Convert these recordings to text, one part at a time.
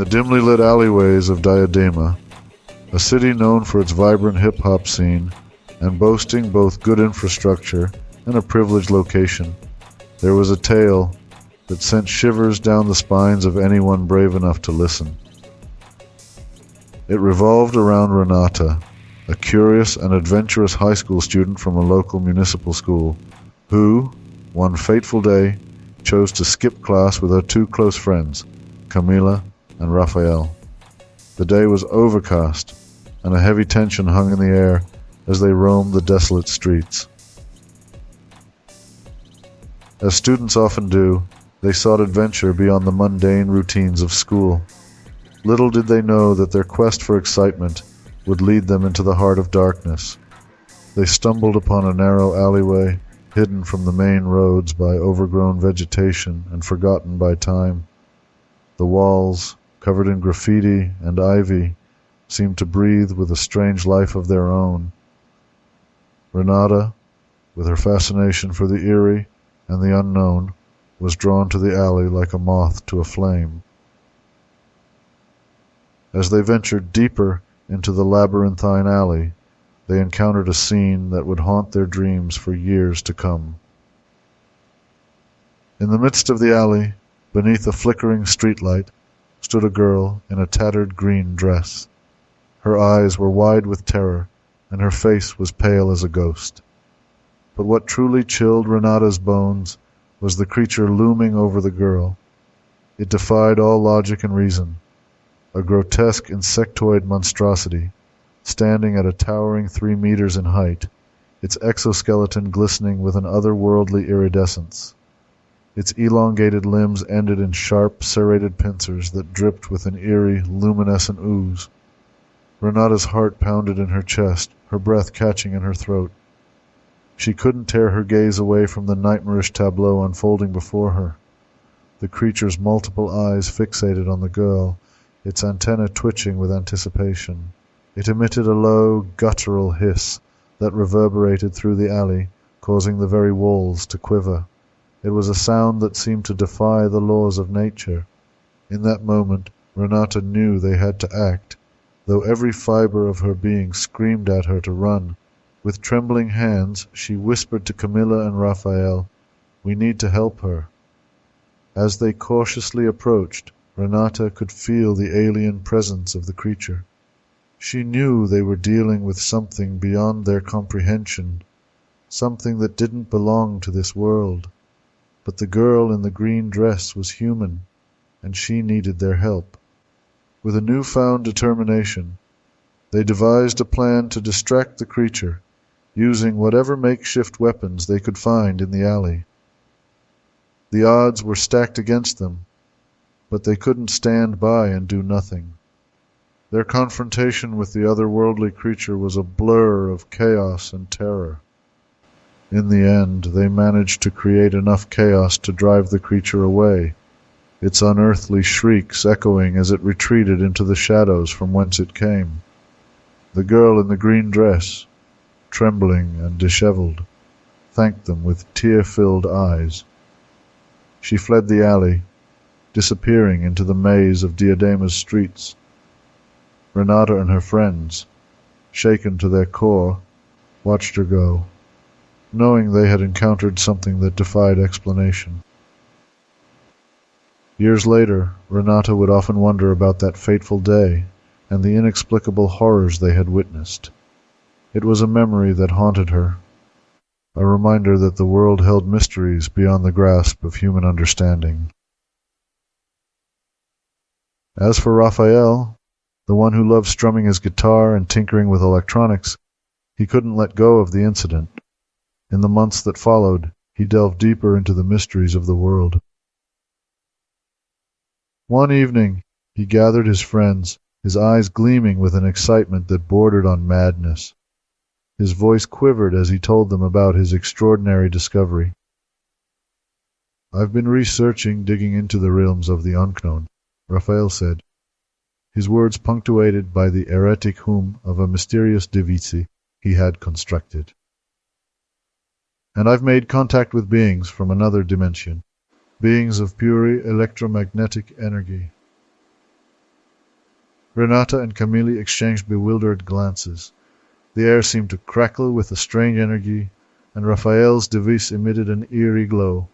the dimly lit alleyways of Diadema, a city known for its vibrant hip-hop scene and boasting both good infrastructure and a privileged location, there was a tale that sent shivers down the spines of anyone brave enough to listen. It revolved around Renata, a curious and adventurous high school student from a local municipal school, who, one fateful day, chose to skip class with her two close friends, Camila and Rafael. The day was overcast, and a heavy tension hung in the air as they roamed the desolate streets. As students often do, they sought adventure beyond the mundane routines of school. Little did they know that their quest for excitement would lead them into the heart of darkness. They stumbled upon a narrow alleyway, hidden from the main roads by overgrown vegetation and forgotten by time. The walls, covered in graffiti and ivy, seemed to breathe with a strange life of their own. Renata, with her fascination for the eerie and the unknown, was drawn to the alley like a moth to a flame. As they ventured deeper into the labyrinthine alley, they encountered a scene that would haunt their dreams for years to come. In the midst of the alley, beneath a flickering streetlight, stood a girl in a tattered green dress. Her eyes were wide with terror, and her face was pale as a ghost. But what truly chilled Renata's bones was the creature looming over the girl. It defied all logic and reason. A grotesque insectoid monstrosity, standing at a towering 3 meters in height, its exoskeleton glistening with an otherworldly iridescence. Its elongated limbs ended in sharp, serrated pincers that dripped with an eerie, luminescent ooze. Renata's heart pounded in her chest, her breath catching in her throat. She couldn't tear her gaze away from the nightmarish tableau unfolding before her. The creature's multiple eyes fixated on the girl, its antennae twitching with anticipation. It emitted a low, guttural hiss that reverberated through the alley, causing the very walls to quiver. It was a sound that seemed to defy the laws of nature. In that moment, Renata knew they had to act, though every fiber of her being screamed at her to run. With trembling hands, she whispered to Camila and Rafael, "We need to help her." As they cautiously approached, Renata could feel the alien presence of the creature. She knew they were dealing with something beyond their comprehension, something that didn't belong to this world. But the girl in the green dress was human, and she needed their help. With a newfound determination, they devised a plan to distract the creature, using whatever makeshift weapons they could find in the alley. The odds were stacked against them, but they couldn't stand by and do nothing. Their confrontation with the otherworldly creature was a blur of chaos and terror. In the end, they managed to create enough chaos to drive the creature away, its unearthly shrieks echoing as it retreated into the shadows from whence it came. The girl in the green dress, trembling and disheveled, thanked them with tear-filled eyes. She fled the alley, disappearing into the maze of Diadema's streets. Renata and her friends, shaken to their core, watched her go, knowing they had encountered something that defied explanation. Years later, Renata would often wonder about that fateful day and the inexplicable horrors they had witnessed. It was a memory that haunted her, a reminder that the world held mysteries beyond the grasp of human understanding. As for Rafael, the one who loved strumming his guitar and tinkering with electronics, he couldn't let go of the incident. In the months that followed, he delved deeper into the mysteries of the world. One evening, he gathered his friends, his eyes gleaming with an excitement that bordered on madness. His voice quivered as he told them about his extraordinary discovery. "I've been researching, digging into the realms of the unknown," Rafael said, his words punctuated by the erratic hum of a mysterious device he had constructed. "And I've made contact with beings from another dimension, beings of pure electromagnetic energy. Renata and Camila exchanged bewildered glances. The air seemed to crackle with a strange energy, and Rafael's device emitted an eerie glow.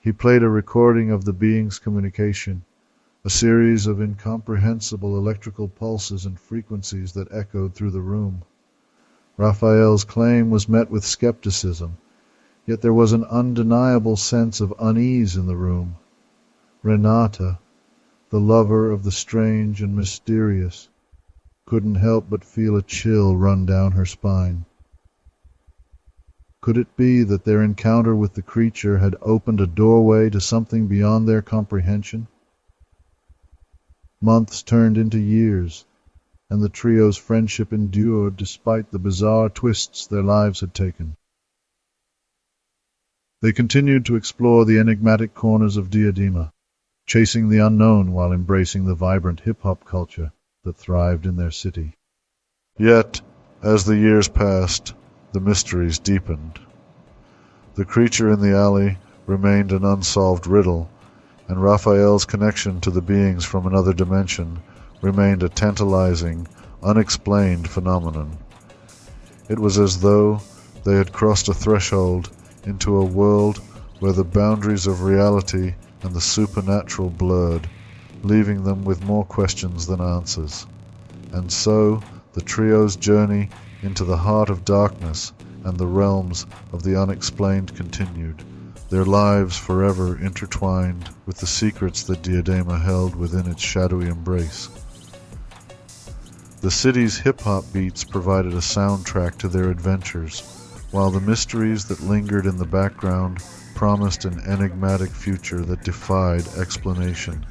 He played a recording of the being's communication, a series of incomprehensible electrical pulses and frequencies that echoed through the room. Rafael's claim was met with skepticism, yet there was an undeniable sense of unease in the room. Renata, the lover of the strange and mysterious, couldn't help but feel a chill run down her spine. Could it be that their encounter with the creature had opened a doorway to something beyond their comprehension? Months turned into years, and the trio's friendship endured despite the bizarre twists their lives had taken. They continued to explore the enigmatic corners of Diadema, chasing the unknown while embracing the vibrant hip-hop culture that thrived in their city. Yet, as the years passed, the mysteries deepened. The creature in the alley remained an unsolved riddle, and Raphael's connection to the beings from another dimension remained a tantalizing, unexplained phenomenon. It was as though they had crossed a threshold into a world where the boundaries of reality and the supernatural blurred, leaving them with more questions than answers. And so, the trio's journey into the heart of darkness and the realms of the unexplained continued, their lives forever intertwined with the secrets that Diadema held within its shadowy embrace. The city's hip-hop beats provided a soundtrack to their adventures, while the mysteries that lingered in the background promised an enigmatic future that defied explanation.